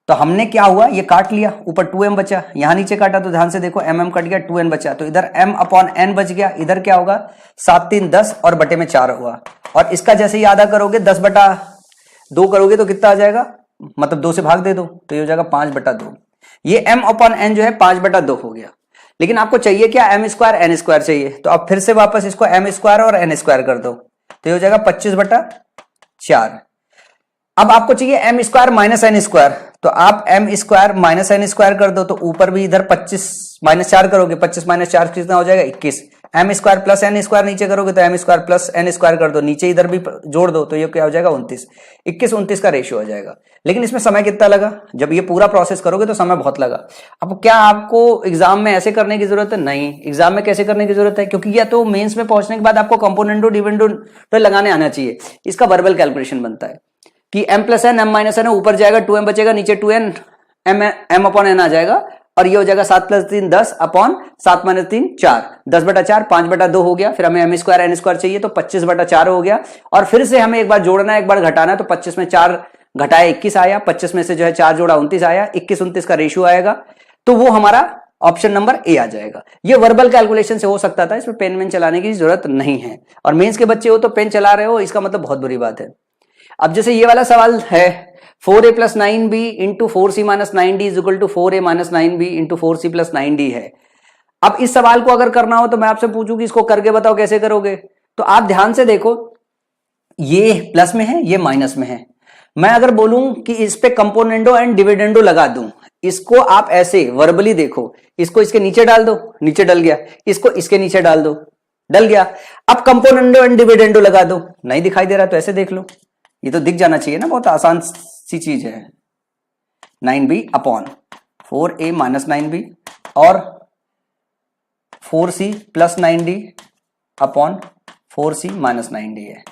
S1: तो हमने क्या हुआ, ये काट लिया, ऊपर 2m बचा, यहां नीचे काटा तो ध्यान से देखो mm कट गया, 2n बचा, तो इधर m अपॉन n बच गया, इधर क्या होगा 7 3 10 और बटे में 4 हुआ। और इसका जैसे ही आधा करोगे 10/2 करोगे तो कितना आ जाएगा, मतलब 2 से भाग दे दो तो ये हो जाएगा 5/2। ये m अपॉन n जो है 5/2 हो गया। लेकिन आपको चाहिए क्या, m स्क्वायर n स्क्वायर चाहिए, तो अब फिर से वापस इसको m स्क्वायर और n स्क्वायर कर दो तो ये हो जाएगा 25/4। अब आपको चाहिए m square minus N square, तो आप m square minus N square कर दो, तो ऊपर भी इधर 25 माइनस 4 करोगे, 25 माइनस 4 कितना हो जाएगा 21। m square plus N square नीचे करोगे तो m square plus N square कर दो, नीचे इधर भी जोड़ दो तो ये क्या हो जाएगा 29। 21-29 का रेशियो हो जाएगा। लेकिन इसमें समय कितना लगा, जब ये पूरा प्रोसेस करोगे तो समय बहुत लगा। अब क्या आपको एग्जाम में ऐसे करने की जरूरत है, नहीं। एग्जाम में कैसे करने की जरूरत है, क्योंकि या तो मेंस में पहुंचने के बाद आपको कंपोनेंडो डिविडेंडो लगाने आना चाहिए। इसका वर्बल कैलकुलेशन बनता है कि m plus N m minus N ऊपर जाएगा, 2m बचेगा, नीचे 2n m अपॉन n आ जाएगा, और ये हो जाएगा 7 प्लस 3 10 अपॉन 7 माइनस 3 4, 10/4 5/2 हो गया। फिर हमें m स्क्वायर n स्क्वायर चाहिए तो 25/4 हो गया। और फिर से हमें एक बार जोड़ना है, एक बार घटाना है, तो 25 में 4 घटाया 21 आया, 25 में से जो है 4 जोड़ा 29 आया, 21-29 का रेशियो आएगा, तो वो हमारा ऑप्शन नंबर ए आ जाएगा। ये वर्बल कैलकुलेशन से हो सकता था, इसमें पेन वेन चलाने की जरूरत नहीं है। और मेंस के बच्चे हो तो पेन चला रहे हो, इसका मतलब बहुत बुरी बात है। अब जैसे ये वाला सवाल है 4a plus 9b into 4c minus 9d is equal to 4a minus 9b into 4c plus 9d है। अब इस सवाल को अगर करना हो तो मैं आपसे पूछूं कि इसको करके बताओ कैसे करोगे। तो आप ध्यान से देखो, ये प्लस में है, ये माइनस में है। मैं अगर बोलूं कि इस पे कंपोनेंडो एंड डिविडेंडो लगा दूं, इसको आप ऐसे वर्बली देखो, इसको इसके नीचे डाल दो, नीचे डल गया, इसको इसके नीचे डाल दो, डल गया। अब कंपोनेंडो एंड डिविडेंडो लगा दो, नहीं दिखाई दे रहा तो ऐसे देख लो, ये तो दिख जाना चाहिए ना, बहुत आसान सी चीज है। 9b upon 4a minus 9b और 4c plus 9d upon 4c minus 9d है।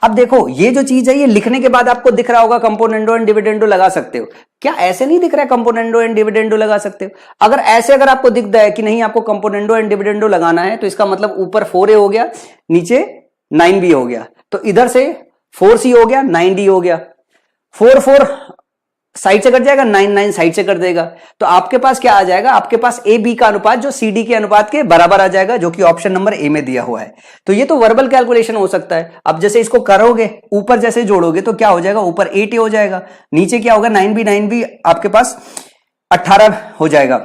S1: अब देखो ये जो चीज है, ये लिखने के बाद आपको दिख रहा होगा कंपोनेंडो एंड डिविडेंडो लगा सकते हो। क्या ऐसे नहीं दिख रहा है कंपोनेंडो एंड डिविडेंडो लगा सकते हो? अगर ऐसे अगर आपको दिख रहा है कि नहीं आपको कंपोनेंडो एंड डिविडेंडो लगाना है, तो इसका मतलब ऊपर 4a हो गया, नीचे 9b हो गया, तो इधर से 4c हो गया, 9d हो गया, 4 साइड से कट जाएगा, 9 साइड से कट देगा, तो आपके पास क्या आ जाएगा, आपके पास ए बी का अनुपात जो सी डी के अनुपात के बराबर आ जाएगा, जो कि ऑप्शन नंबर ए में दिया हुआ है। तो ये तो वर्बल कैलकुलेशन हो सकता है। अब जैसे इसको करोगे, ऊपर जैसे जोड़ोगे तो क्या हो जाएगा, ऊपर 8 हो जाएगा, नीचे क्या होगा 9b आपके पास 18 हो जाएगा।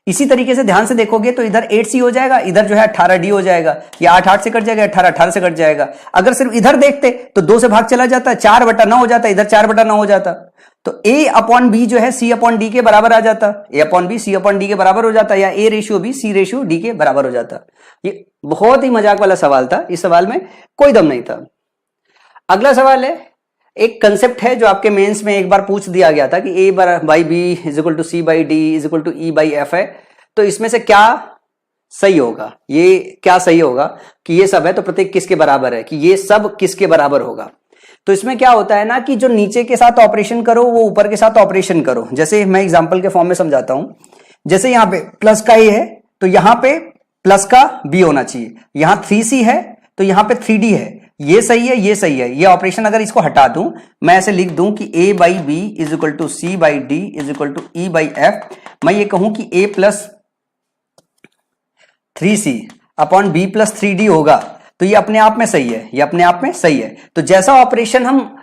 S1: इसी तरीके से ध्यान से देखोगे तो इधर 8c हो जाएगा, इधर जो है 18d हो जाएगा, या 8 से कट जाएगा, 18 से कट जाएगा। अगर सिर्फ इधर देखते तो 2 से भाग चला जाता, 4/9 हो जाता, इधर 4/9 हो जाता, तो a अपॉन बी जो है c अपॉन डी के बराबर आ जाता, a upon B C upon D के बराबर हो जाता, या a ratio B C ratio D के बराबर हो जाता। ये बहुत ही मजाक वाला सवाल था, इस सवाल में कोई दम नहीं था। अगला सवाल है, एक कंसेप्ट है जो आपके मेंस में एक बार पूछ दिया गया था कि a by B is equal to C by D is equal to E by F है, तो इसमें से क्या सही होगा, ये क्या सही होगा कि ये सब है तो प्रत्येक किसके बराबर है, कि ये सब किसके बराबर होगा। तो इसमें क्या होता है ना कि जो नीचे के साथ ऑपरेशन करो वो ऊपर के साथ ऑपरेशन करो। जैसे मैं एग्जांपल के फॉर्म में समझाता हूं, जैसे यहां पे प्लस का a है तो यहां पे प्लस का b होना चाहिए, यहां 3c है तो यहां पे 3d है, ये सही है, ये सही है। ये ऑपरेशन अगर इसको हटा दूं, मैं ऐसे लिख दूं कि a by B is equal to C by D is equal to E by F, मैं ये कहूं कि a plus 3c upon b plus 3d होगा, तो ये अपने आप में सही है, ये अपने आप में सही है। तो जैसा ऑपरेशन हम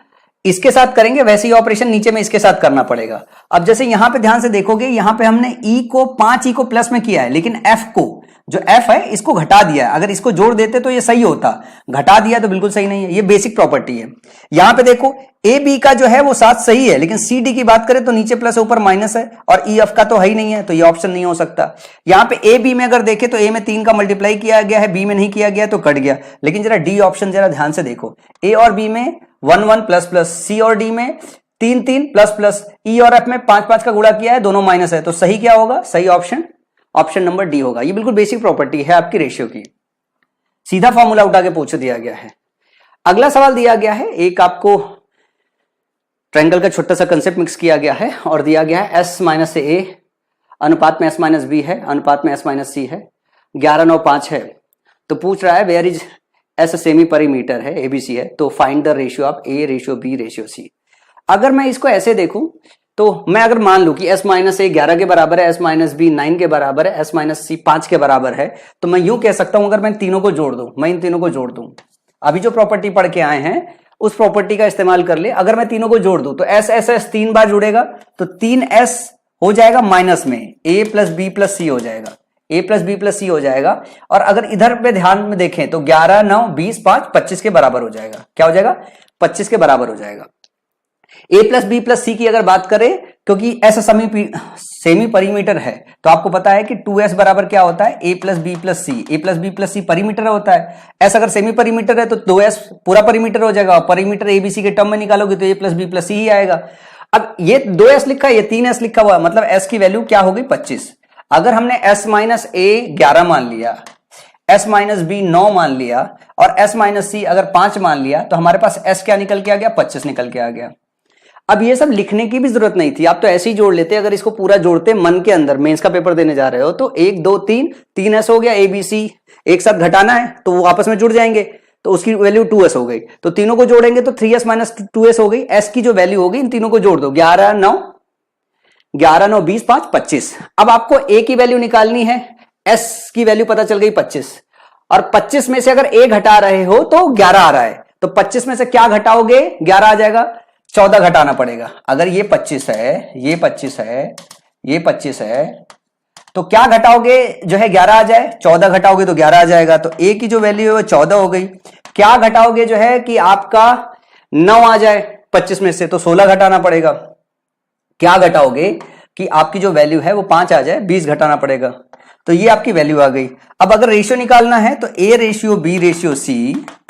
S1: इसके साथ करेंगे वैसे ही ऑपरेशन नीचे में इसके साथ करना पड़ेगा। अब जैसे यहां पे ध्यान से देखोगे, यहां पे हमने e को 5e को प्लस में किया है, लेकिन f को जो f है इसको घटा दिया है। अगर इसको जोड़ देते तो ये सही होता, घटा दिया तो बिल्कुल सही नहीं है, ये बेसिक प्रॉपर्टी है। यहां पे देखो ए बी का जो है वो साथ सही है, लेकिन सी डी की बात करें तो नीचे प्लस ऊपर माइनस है, और ई एफ का तो है ही नहीं है, तो ये ऑप्शन नहीं हो सकता। यहां पे ए बी में अगर देखें तो ए में 3 का मल्टीप्लाई किया गया है, बी में नहीं किया गया तो कट गया। लेकिन जरा डी ऑप्शन जरा ध्यान से देखो, ए और बी में 1 1 प्लस प्लस, सी और डी में 3 3 प्लस प्लस, ई और एफ में 5 5 का गुणा किया है, दोनों माइनस है, तो सही क्या होगा, सही ऑप्शन ऑप्शन नंबर डी होगा। ये बिल्कुल बेसिक प्रॉपर्टी है आपकी रेशियो की। सीधा फॉर्मूला उठा के पूछ दिया गया है। अगला सवाल दिया गया है, एक आपको ट्रायंगल का छोटा सा कंसेप्ट मिक्स किया गया है और दिया गया है s माइनस ए अनुपात में s माइनस बी है, अनुपात में s माइनस सी है, 11, 9, 5 है। तो पूछ रहा है where is s semi perimeter है, एबीसी है, तो find the ratio of A ratio B ratio C. अगर मैं इसको ऐसे देखूं तो मैं अगर मान लूं कि s माइनस ए 11 के बराबर है, s माइनस बी 9 के बराबर है, s माइनस सी 5 के बराबर है, तो मैं यूं कह सकता हूं अगर मैं तीनों को जोड़ दूं, मैं इन तीनों को जोड़ दूं, अभी जो प्रॉपर्टी पढ़ के आए हैं उस प्रॉपर्टी का इस्तेमाल कर ले, अगर मैं तीनों को जोड़ दूं तो s s s 3 बार जुड़ेगा तो 3s हो जाएगा माइनस में a plus B plus c हो जाएगा, a plus B plus c हो जाएगा। और अगर इधर पे ध्यान में देखें तो 11, 9, 20, 5, 25 के बराबर हो जाएगा। क्या हो जाएगा? 25 के बराबर हो जाएगा। a प्लस बी प्लस सी की अगर बात करें, क्योंकि s सेमी परिमीटर है तो आपको पता है कि 2s बराबर क्या होता है, a plus B plus C, a plus B plus C perimeter होता है। s अगर सेमी परिमीटर है तो 2s पूरा परिमीटर हो जाएगा, और परिमीटर एबीसी के टर्म में निकालोगे तो a प्लस बी प्लस सी ही आएगा। अब ये 2s लिखा है, ये 3s लिखा हुआ है, मतलब s की वैल्यू क्या होगी? 25। अगर हमने s माइनस ए 11 मान लिया, s माइनस बी 9 मान लिया और s माइनस सी अगर 5 मान लिया तो हमारे पास s क्या निकल के आ गया? 25 निकल के आ गया। अब ये सब लिखने की भी जरूरत नहीं थी, आप तो ऐसे ही जोड़ लेते। अगर इसको पूरा जोड़ते मन के अंदर, मेंस का पेपर देने जा रहे हो तो 1, 2, 3 s हो गया, ABC एक साथ घटाना है तो वो आपस में जुड़ जाएंगे, तो उसकी वैल्यू 2s हो गई। तो तीनों को जोड़ेंगे तो 3s माइनस 2s हो गई। s की जो वैल्यू होगी इन तीनों को जोड़ दो, 11, 9, 20, 5, 25। अब आपको a की वैल्यू निकालनी है, s की वैल्यू पता चल गई 25, और 25 में से अगर a घटा रहे हो तो 11 आ रहा है, तो 25 में से क्या घटाओगे? 11 आ जाएगा, 14 घटाना पड़ेगा। अगर ये 25 है, ये 25 है, ये 25 है, तो क्या घटाओगे जो है 11 आ जाए? 14 घटाओगे तो 11 आ जाएगा, तो a की जो वैल्यू है वो 14 हो गई। क्या घटाओगे जो है कि आपका 9 आ जाए 25 में से, तो 16 घटाना पड़ेगा। क्या घटाओगे कि आपकी जो वैल्यू है वो 5 आ जाए, 20 घटाना पड़ेगा, तो ये आपकी वैल्यू आ गई। अब अगर रेशियो निकालना है तो a ratio b ratio c,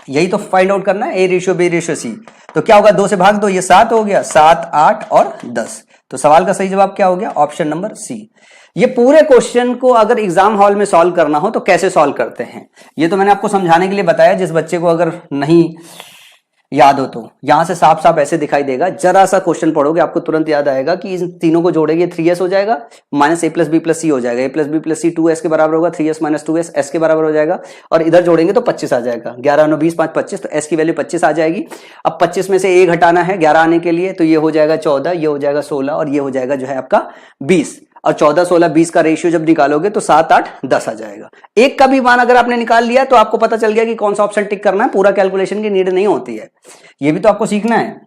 S1: यही तो फाइंड आउट करना है, a ratio b ratio c। तो क्या होगा? 2 से भाग दो, ये 7 हो गया, 7, 8 और 10। तो सवाल का सही जवाब क्या हो गया? Option number C. ये पूरे क्वेश्चन को अगर एग्जाम हॉल में सॉल्व करना हो तो कैसे सॉल्व करते हैं, ये तो मैंने आपको समझाने के लिए बताया। जिस बच्चे को अगर नहीं याद हो तो यहां से साफ साफ ऐसे दिखाई देगा, जरा सा क्वेश्चन पढ़ोगे आपको तुरंत याद आएगा कि इन तीनों को जोड़ेंगे 3s हो जाएगा, minus a plus B plus c हो जाएगा, a plus B plus c 2s के बराबर होगा, 3s माइनस 2s s के बराबर हो जाएगा, और इधर जोड़ेंगे तो 25 आ जाएगा, 11, 9, 20, 5, 25, तो s की वैल्यू 25 आ जाएगी। अब 25 में से a घटाना है 11 आने के लिए, तो ये हो जाएगा 14, ये हो जाएगा 16 और ये हो जाएगा जो है आपका 20, और 14, 16, 20 का रेशियो जब निकालोगे तो 7, 8, 10 आ जाएगा। एक का भी मान अगर आपने निकाल लिया तो आपको पता चल गया कि कौन सा ऑप्शन टिक करना है, पूरा कैलकुलेशन की नीड नहीं होती है, ये भी तो आपको सीखना है।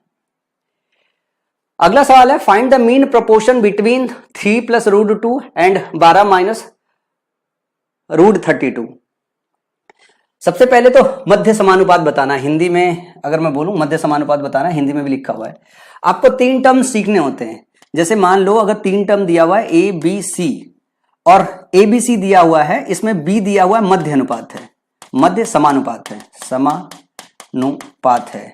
S1: अगला सवाल है, find the mean proportion between 3 plus root 2 and 12 minus root 32। सबसे पहले तो मध्य समानुपात बताना, हिंदी में अगर मैं बोलूं मध्य समानुपात बताना, हिंदी में भी लिखा हुआ है। आपको 3 टर्म सीखने होते हैं। जैसे मान लो अगर 3 टर्म दिया हुआ है ए बी सी, और ए बी सी दिया हुआ है, इसमें बी दिया हुआ है मध्य अनुपात है, मध्य समानुपात है, समानुपात है,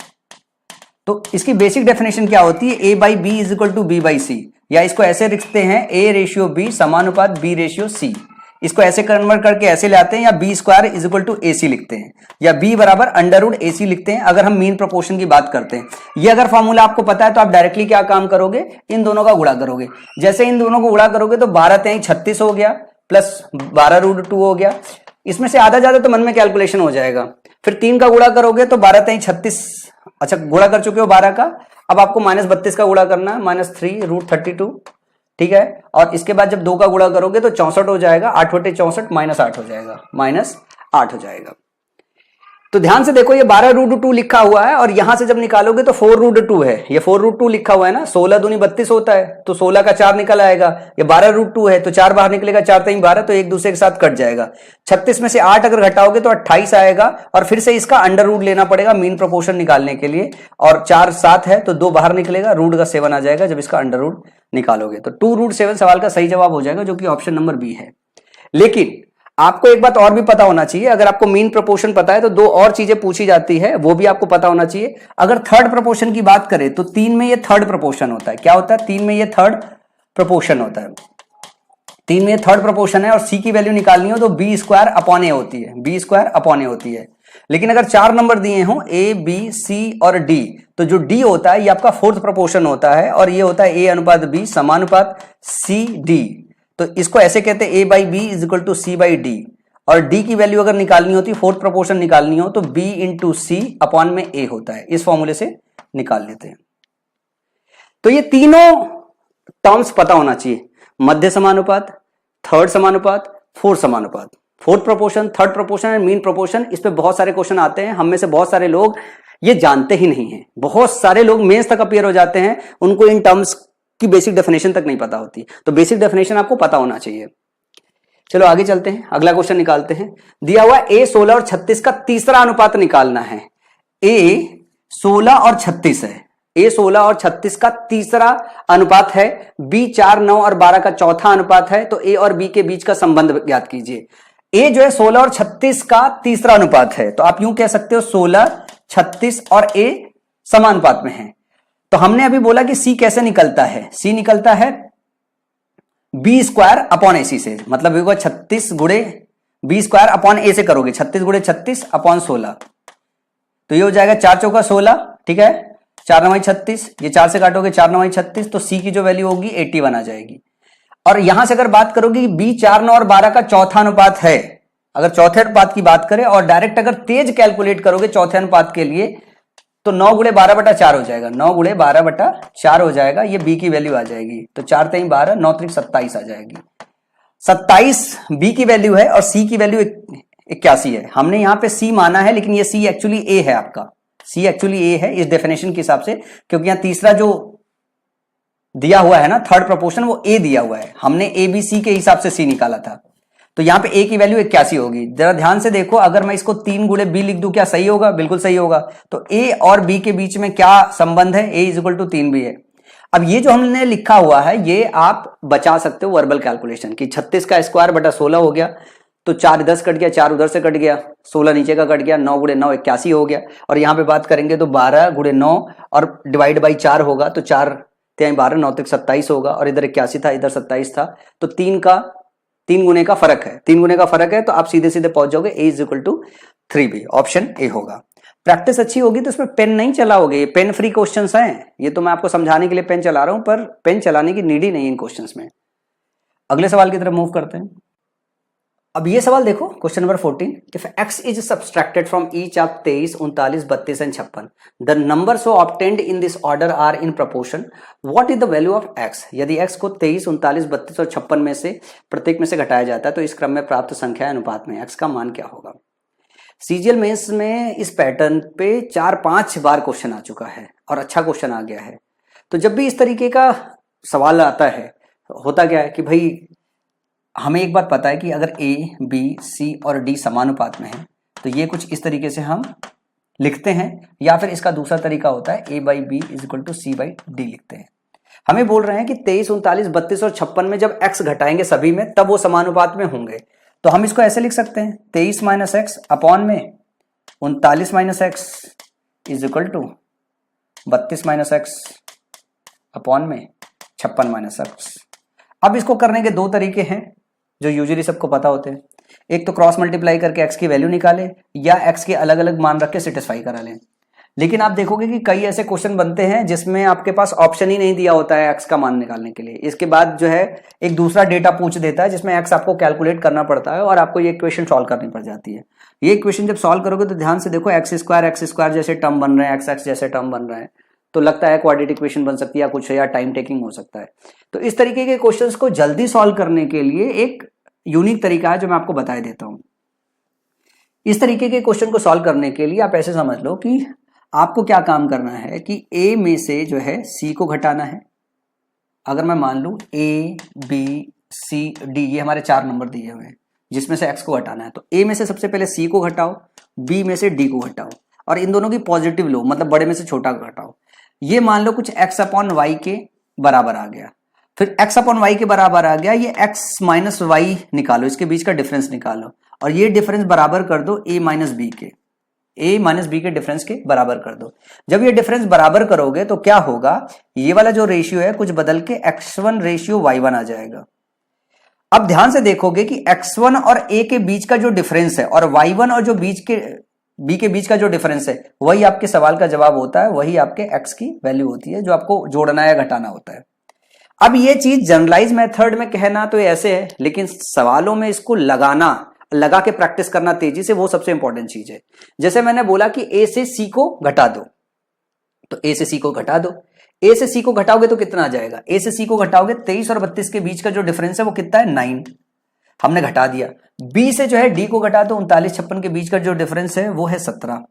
S1: तो इसकी बेसिक डेफिनेशन क्या होती है? A by B is equal to b by c, या इसको ऐसे लिखते हैं ए रेशियो बी समानुपात बी रेशियो सी। इसको ऐसे कन्वर्ट करके ऐसे लाते हैं, या b square is equal to a c लिखते हैं, या बी बराबर अंडर रूट ए सी लिखते हैं अगर हम मीन प्रोपोर्शन की बात करते हैं। ये अगर फॉर्मूला आपको पता है तो आप डायरेक्टली क्या काम करोगे? इन दोनों का गुणा करोगे। जैसे इन दोनों को गुणा करोगे तो 12 3 36 हो गया, प्लस 12 रूट 2 हो गया। इसमें से आधा ज्यादा तो मन में कैलकुलेशन हो जाएगा। फिर 3 का गुणा करोगे तो 12 3 36, अच्छा गुणा कर चुके हो 12 का, अब आपको -32 का गुणा करना है, -3 रूट 32, ठीक है। और इसके बाद जब 2 का गुणा करोगे तो 64 हो जाएगा, 8 बटे 64 -8 हो जाएगा, -8 हो जाएगा। तो ध्यान से देखो, ये 12 रूट 2 लिखा हुआ है, और यहां से जब निकालोगे तो 4 रूट 2 है, ये 4 रूट 2 लिखा हुआ है ना, 16 दूनी 32 होता है, तो 16 का 4 निकल आएगा। ये 12 रूट 2 है तो 4 बाहर निकलेगा, 4 3 12, तो एक दूसरे के साथ कट जाएगा। 36 में से 8 अगर घटाओगे तो 28 आएगा, और फिर से इसका अंडर रूट लेना पड़ेगा मीन प्रोपोर्शन निकालने के लिए, और 4 7 है तो 2 बाहर निकलेगा, रूट का 7 आ जाएगा जब इसका अंडर रूट निकालोगे, तो 2 रूट 7 सवाल का सही जवाब हो जाएगा, जो कि ऑप्शन नंबर बी है। लेकिन आपको एक बात और भी पता होना चाहिए, अगर आपको मीन प्रोपोर्शन पता है तो 2 और चीजें पूछी जाती है, वो भी आपको पता होना चाहिए। अगर थर्ड प्रोपोर्शन की बात करें तो 3 में ये थर्ड प्रोपोर्शन होता है। क्या होता है? 3 में ये थर्ड प्रोपोर्शन होता है। 3 में थर्ड प्रोपोर्शन है और सी की वैल्यू निकालनी हो तो बी स्क्वायर अपॉन ए होती है, बी स्क्वायर अपॉन ए होती है। लेकिन अगर 4 नंबर दिए हों ए बी सी और डी, तो जो डी होता है ये आपका फोर्थ प्रोपोर्शन होता है और ये होता है ए अनुपात बी समानुपात सी डी। तो इसको ऐसे कहते हैं a by B is equal to C by d, और डी की वैल्यू अगर निकालनी होती, फोर्थ प्रोपोर्शन निकालनी हो तो बी इंटू सी अपॉन में ए होता है। इस फॉर्मूले से निकाल लेते हैं। तो ये तीनों टर्म्स पता होना चाहिए, मध्य समानुपात, थर्ड समानुपात, फोर्थ समानुपात। Fourth proportion, third proportion and mean proportion, इस पे बहुत सारे क्वेश्चन आते हैं। हम में से बहुत सारे लोग ये जानते ही नहीं है। बहुत सारे लोग मेंस तक अपीयर हो जाते हैं, उनको इन टर्म्स की बेसिक डेफिनेशन तक नहीं पता होती। तो बेसिक डेफिनेशन आपको पता होना चाहिए। चलो आगे चलते हैं, अगला क्वेश्चन निकालते हैं। दिया हुआ ए 16 और 36 का तीसरा अनुपात निकालना है। ए 16 और 36 है, ए 16 और 36 का तीसरा अनुपात है, बी 4, 9 और 12 का चौथा अनुपात है। तो ए और बी के बीच का संबंध ज्ञात कीजिए। ए जो है 16 और 36 का तीसरा अनुपात है, तो आप यूं कह सकते हो 16, 36 और ए समानुपात में है। तो हमने अभी बोला कि सी कैसे निकलता है, सी निकलता है बी स्क्वायर अपॉन ए सी से, मतलब होगा 36 गुणे बी स्क्वायर अपॉन ए से करोगे, 36 गुणे 36 अपॉन 16, तो ये हो जाएगा 4 चौका 16, ठीक है, 4 9 36, ये 4 से काटोगे 4 9 36, तो सी की जो वैल्यू होगी 81 आ जाएगी। और यहां से अगर बात करोगे बी 4, 9 और 12 का चौथा अनुपात है, अगर चौथे अनुपात की बात करें और डायरेक्ट अगर तेज कैलकुलेट करोगे चौथे अनुपात के लिए, तो 9 गुणे 12/4 हो जाएगा, 9 गुणे 12/4 हो जाएगा, ये बी की वैल्यू आ जाएगी। तो 4 3 12, 9 3 27 आ जाएगी। 27 बी की वैल्यू है और सी की वैल्यू 81 है। हमने यहां पे सी माना है, लेकिन ये सी एक्चुअली ए है, आपका सी एक्चुअली ए है इस डेफिनेशन के हिसाब से, क्योंकि यहां तीसरा जो दिया हुआ है ना थर्ड प्रोपोर्शन, वो ए दिया हुआ है। हमने ए बी सी के हिसाब से सी निकाला था, तो यहां पे ए की वैल्यू 81 होगी। जरा ध्यान से देखो, अगर मैं इसको 3 गुणे बी लिख दूं, क्या सही होगा? बिल्कुल सही होगा। तो ए और बी के बीच में क्या संबंध है? ए इज इक्वल टू 3 भी है। अब ये जो हमने लिखा हुआ है, ये आप बचा सकते हो वर्बल कैलकुलेशन की। 36 का स्क्वायर बटा 16 हो गया, तो 4 इधर से कट गया, 4 उधर से कट गया, 16 नीचे का कट गया, 9 गुणे 9 81 हो गया। और यहां पे बात करेंगे तो 12 गुणे 9 और डिवाइड बाई 4 होगा, तो 4 3 12, 9 तक 27 होगा, और इधर 81 था, इधर 27 था, तो 3 गुने का फर्क है, 3 गुने का फर्क है, तो आप सीधे सीधे पहुंच जाओगे a is equal to 3b, option a होगा। प्रैक्टिस अच्छी होगी तो इसमें पेन नहीं चलाओगे, ये पेन फ्री क्वेश्चंस हैं, ये तो मैं आपको समझाने के लिए पेन चला रहा हूं, पर पेन चलाने की नीड ही नहीं इन क्वेश्चंस में। अगले सवाल की तरफ मूव करते हैं। अब ये सवाल देखो, question number 14, if x is subtracted from each of 23, 39, 32 and 56, the number so obtained in this order are in proportion, what is the value of x? यदि x को 23, 39, 32 और 56 में से प्रत्येक में से घटाया जाता है, तो इस क्रम में प्राप्त संख्या अनुपात में x का मान क्या होगा? सीजीएल मेंस में इस पैटर्न पे 4-5 बार क्वेश्चन आ चुका है और अच्छा क्वेश्चन आ गया है। तो जब भी इस तरीके का सवाल आता है, होता क्या है कि भाई हमें एक बात पता है कि अगर ए बी सी और डी समानुपात में है, तो ये कुछ इस तरीके से हम लिखते हैं, या फिर इसका दूसरा तरीका होता है a by B is equal to C by d लिखते हैं। हमें बोल रहे हैं कि 23, 39, 32 और 56 में जब x घटाएंगे सभी में, तब वो समानुपात में होंगे। तो हम इसको ऐसे लिख सकते हैं, 23 माइनस एक्स अपॉन में 39 minus X is equal to 32 minus X upon में 56 माइनस एक्स। अब इसको करने के दो तरीके हैं जो यूजुअली सबको पता होते हैं। एक तो क्रॉस मल्टीप्लाई करके x की वैल्यू निकाले, या x के अलग अलग मान रख के सेटिस्फाई करा लें। लेकिन आप देखोगे कि कई ऐसे क्वेश्चन बनते हैं जिसमें आपके पास ऑप्शन ही नहीं दिया होता है x का मान निकालने के लिए। इसके बाद जो है एक दूसरा डेटा पूछ देता है जिसमें x आपको कैलकुलेट करना पड़ता है और आपको ये इक्वेशन सॉल्व करनी पड़ जाती है। ये इक्वेशन जब सॉल्व करोगे तो ध्यान से देखो, एक्स स्क्वायर जैसे टर्म बन रहे हैं, एक्स जैसे टर्म बन रहे हैं, तो लगता है क्वाड्रेटिक इक्वेशन बन सकती है, या कुछ या टाइम टेकिंग हो सकता है। तो इस तरीके के क्वेश्चंस को जल्दी सॉल्व करने के लिए एक यूनिक तरीका है जो मैं आपको बता देता हूं। इस तरीके के क्वेश्चन को सॉल्व करने के लिए आप ऐसे समझ लो कि आपको क्या काम करना है कि a में से जो है c को घटाना है। अगर मैं मान लूं a b c d, ये हमारे 4 नंबर दिए हुए हैं जिसमें से x को घटाना है, तो a में से सबसे पहले c को घटाओ, b में से d को घटाओ, और इन दोनों की पॉजिटिव लो, मतलब बड़े में से छोटा को घटाओ। ये मान लो कुछ x अपॉन y के बराबर आ गया, फिर x अपॉन y के बराबर आ गया, ये x माइनस वाई निकालो, इसके बीच का डिफरेंस निकालो, और ये डिफरेंस बराबर कर दो a माइनस बी के, a माइनस बी के डिफरेंस के बराबर कर दो। जब ये डिफरेंस बराबर करोगे तो क्या होगा, ये वाला जो रेशियो है कुछ बदल के x1 रेशियो y1 आ जाएगा। अब ध्यान से देखोगे कि x1 और a के बीच का जो डिफरेंस है और y1 और जो बीच के b के बीच का जो डिफरेंस है वही आपके सवाल का जवाब होता है, वही आपके x की वैल्यू होती है जो आपको जोड़ना या घटाना होता है। अब ये चीज जनरलाइज मेथड में कहना तो ऐसे है, लेकिन सवालों में इसको लगा के प्रैक्टिस करना तेजी से, वो सबसे इंपॉर्टेंट चीज है। जैसे मैंने बोला कि a से c को घटा दो, तो a से c को घटा दो, a से c को घटाओगे तो कितना आ जाएगा, a से c को घटाओगे 23 और 32 के बीच का जो डिफरेंस है वो कितना है 9, हमने घटा दिया। b से जो है d को घटा दो, 39-56 के बीच का जो डिफरेंस है वो है 17।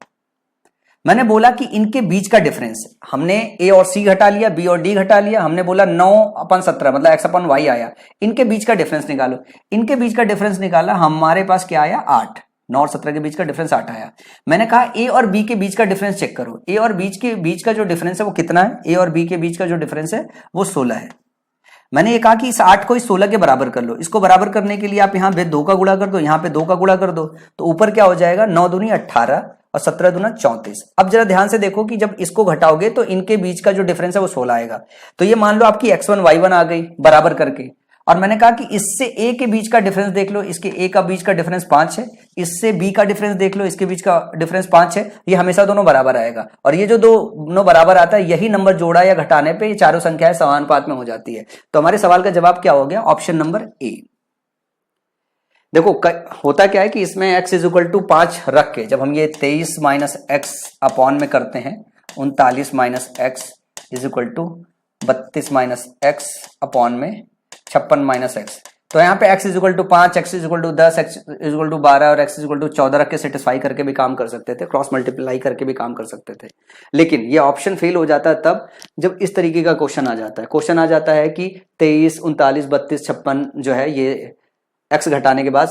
S1: मैंने बोला कि इनके बीच का डिफरेंस, हमने a और c घटा लिया, b और d घटा लिया, हमने बोला 9/17 मतलब x/y आया। इनके बीच का डिफरेंस निकालो, इनके बीच का डिफरेंस निकाला, हमारे पास क्या आया 8, 9 और 17 के बीच का डिफरेंस 8 आया। मैंने कहा a और b के बीच का डिफरेंस चेक करो, a और बीच का जो डिफरेंस है वो कितना है, a और b के बीच का जो डिफरेंस है वो 16 है। मैंने ये कहा कि इस 8 को इस 16 के बराबर कर लो। इसको बराबर करने के लिए आप यहाँ पे 2 का गुणा कर दो, यहाँ पे 2 का गुणा कर दो, तो ऊपर क्या हो जाएगा 9 दूनी 18 और 17 दूना 34। अब जरा ध्यान से देखो कि जब इसको घटाओगे तो इनके बीच का जो डिफरेंस है वो 16 आएगा। तो ये मान लो आपकी x1 y1 आ गई बराबर करके, और मैंने कहा कि इससे a के बीच का डिफरेंस देख लो, इसके a का बीच का डिफरेंस 5 है, इससे b का डिफरेंस देख लो, इसके बीच का डिफरेंस 5 है, ये हमेशा दोनों बराबर आएगा। और ये जो दोनों बराबर आता है यही नंबर जोड़ा या घटाने पे ये चारों संख्याएं समानुपात में हो जाती है। तो हमारे सवाल का जवाब क्या हो गया, ऑप्शन नंबर ए। देखो होता क्या है कि इसमें x = 5 रख के जब हम ये 23 - x अपॉन में करते हैं, 39 - x = 32 - x अपॉन में 56 - x, तो यहाँ पे x = 5, x = 10, x = 12 और x = 14 रख के सेटिस्फाई करके भी काम कर सकते थे, क्रॉस मल्टीप्लाई करके भी काम कर सकते थे। लेकिन ये ऑप्शन फेल हो जाता है तब जब इस तरीके का क्वेश्चन आ जाता है। क्वेश्चन आ जाता है कि 23, 39, 32, 56 जो है ये x घटाने के बाद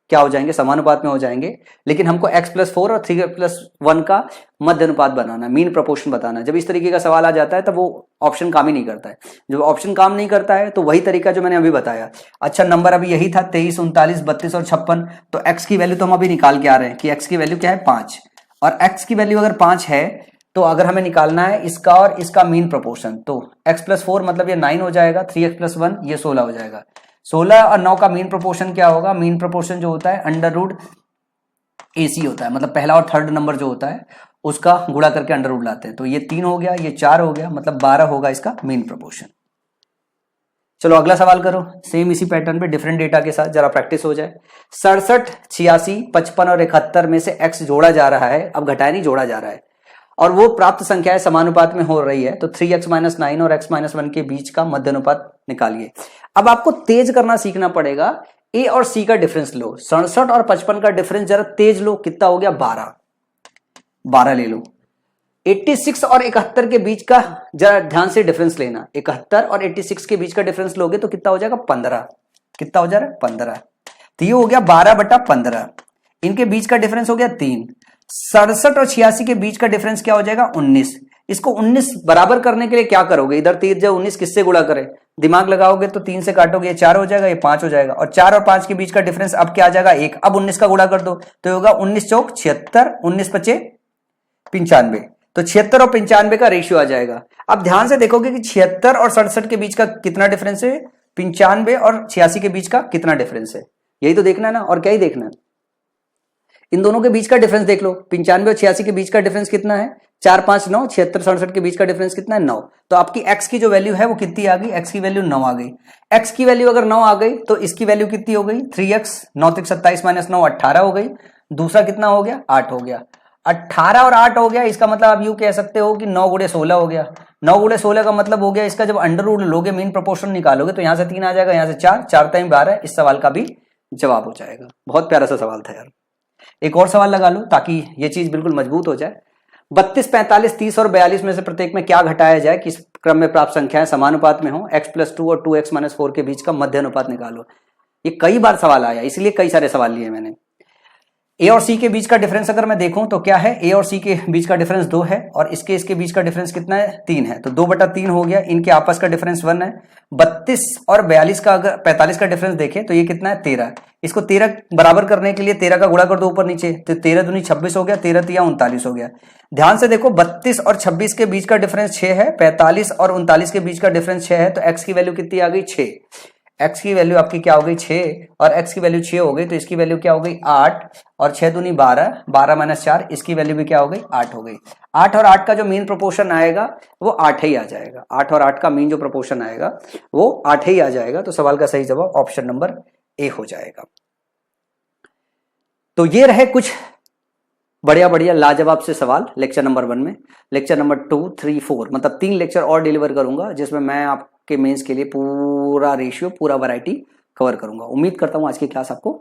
S1: क्या हो जाएंगे, समानुपात में हो जाएंगे। लेकिन हमको x+4 और 3x+1 का मध्य अनुपात बनाना, मीन प्रोपोर्शन बताना। जब इस तरीके का सवाल आ जाता है तब वो ऑप्शन काम ही नहीं करता है। जब ऑप्शन काम नहीं करता है तो वही तरीका जो मैंने अभी बताया। अच्छा, नंबर अभी यही था 23, 39, 32 और 56, तो x की वैल्यू तो हम अभी निकाल के आ रहे हैं कि x की वैल्यू क्या है 5, और x की वैल्यू अगर 5 है तो अगर हमें निकालना है इसका और इसका मीन प्रोपोर्शन, तो x+4 मतलब ये 9 हो जाएगा, 3x+1 ये 16 हो जाएगा। 16 और 9 का मीन प्रोपोर्शन क्या होगा, मीन प्रोपोर्शन जो होता है √AC होता है, मतलब पहला और थर्ड नंबर जो होता है उसका गुणा करके √ लाते हैं। तो ये 3 हो गया, ये 4 हो गया, मतलब 12 होगा इसका मीन प्रोपोर्शन। चलो अगला सवाल करो, सेम इसी पैटर्न पे डिफरेंट डेटा के साथ, जरा प्रैक्टिस हो जाए। 67, 86, 55 और 71 में से x जोड़ा जा रहा है, अब घटाया नहीं जोड़ा जा रहा है, और वो प्राप्त संख्याएं समानुपात में हो रही है, तो 3x - 9 और x-1 के बीच का मध्य अनुपात निकालिए। अब आपको तेज करना सीखना पड़ेगा। a और c का डिफरेंस लो, 67 और 55 का डिफरेंस जरा तेज लो, कितना हो गया 12 ले लो। 86 और 71 के बीच का जरा ध्यान से डिफरेंस लेना, 71 और 86 के बीच का डिफरेंस लोगे तो कितना हो जाएगा 15, कितना हो जा रहा है 15, तो ये हो गया 12/15। इनके बीच का डिफरेंस हो गया 3। 67 और 86 के बीच का डिफरेंस क्या हो जाएगा 19। इसको 19 बराबर करने के लिए क्या करोगे, इधर 3 जब 19 किससे गुणा करें, दिमाग लगाओगे तो 3 से काटोगे, ये 4 हो जाएगा, ये 5 हो जाएगा, और 4 और 5 के बीच का डिफरेंस अब क्या आ जाएगा 1। अब 19 का गुणा कर दो तो होगा 19 चौक 76, 19 पचे 95, तो 76 और 95 का रेशियो आ जाएगा। अब ध्यान से देखोगे कि 76 और 67 के बीच का कितना डिफरेंस है, 95 और 86 के बीच का कितना डिफरेंस है, यही तो देखना है ना, और क्या ही देखना है। इन दोनों के बीच का डिफरेंस देख लो, 95 और 86 के बीच का डिफरेंस कितना है 4, 5, 9, 76, 67 के बीच का डिफरेंस कितना है 9। तो आपकी x की जो वैल्यू है वो कितनी आ गई, x की वैल्यू 9 आ गई। x की वैल्यू अगर 9 आ गई तो इसकी वैल्यू कितनी हो गई 3x, 9 3 27 - 9 18 हो गई। दूसरा कितना हो गया 8 हो गया, 18 और 8 हो गया। इसका मतलब आप यूं कह सकते हो कि 9 × 16 हो गया। 9 × 16 का मतलब हो गया इसका जब √ लोगे, मीन प्रोपोर्शन निकालोगे तो यहां से 3 आ जाएगा, यहां से 4, 4 × 12, इस सवाल का भी जवाब हो जाएगा। बहुत प्यारा सा सवाल था यार। एक और सवाल लगा लो ताकि ये चीज बिल्कुल मजबूत हो जाए। 32, 45, 30 और 42 में से प्रत्येक में क्या घटाया जाए कि इस क्रम में प्राप्त संख्याएं समानुपात में हो, x+2 और 2x - 4 के बीच का मध्य अनुपात निकालो। ये कई बार सवाल आया, इसलिए कई सारे सवाल लिए मैंने। a और c के बीच का डिफरेंस अगर मैं देखूं तो क्या है, a और c के बीच का डिफरेंस 2 है, और इसके बीच का डिफरेंस कितना है 3 है, तो 2/3 हो गया। इनके आपस का डिफरेंस 1 है। 32 और 42 का अगर 45 का डिफरेंस देखें तो ये कितना है 13। इसको 13 बराबर करने के लिए 13 का गुणा कर दो ऊपर नीचे, तो 13 दूनी 26 हो गया, 13 तिया 39 हो गया। ध्यान से देखो 32 और 26 के बीच का डिफरेंस 6 है, 45 और 39 के बीच का डिफरेंस 6 है, तो x की वैल्यू कितनी आ गई 6। x की वैल्यू आपकी क्या हो गई 6 और x की वैल्यू 6 हो गई तो इसकी वैल्यू क्या हो गई 8 और 6 दूनी 12, 12 माइनस 4 इसकी वैल्यू भी क्या हो गई 8 हो गई। 8 और 8 का जो मीन प्रोपोर्शन आएगा वो 8 ही आ जाएगा। 8 और 8 का मीन जो प्रोपोर्शन आएगा वो 8 ही आ जाएगा। तो सवाल का सही जवाब ऑप्शन नंबर ए हो जाएगा। तो ये रहे कुछ बढ़िया बढ़िया लाजवाब से सवाल लेक्चर नंबर 1 में। लेक्चर नंबर 2, 3, 4 मतलब 3 लेक्चर और डिलीवर करूंगा जिसमें मैं आपके मेंस के लिए पूरा रेशियो पूरा वैरायटी कवर करूंगा। उम्मीद करता हूं आज की क्लास आपको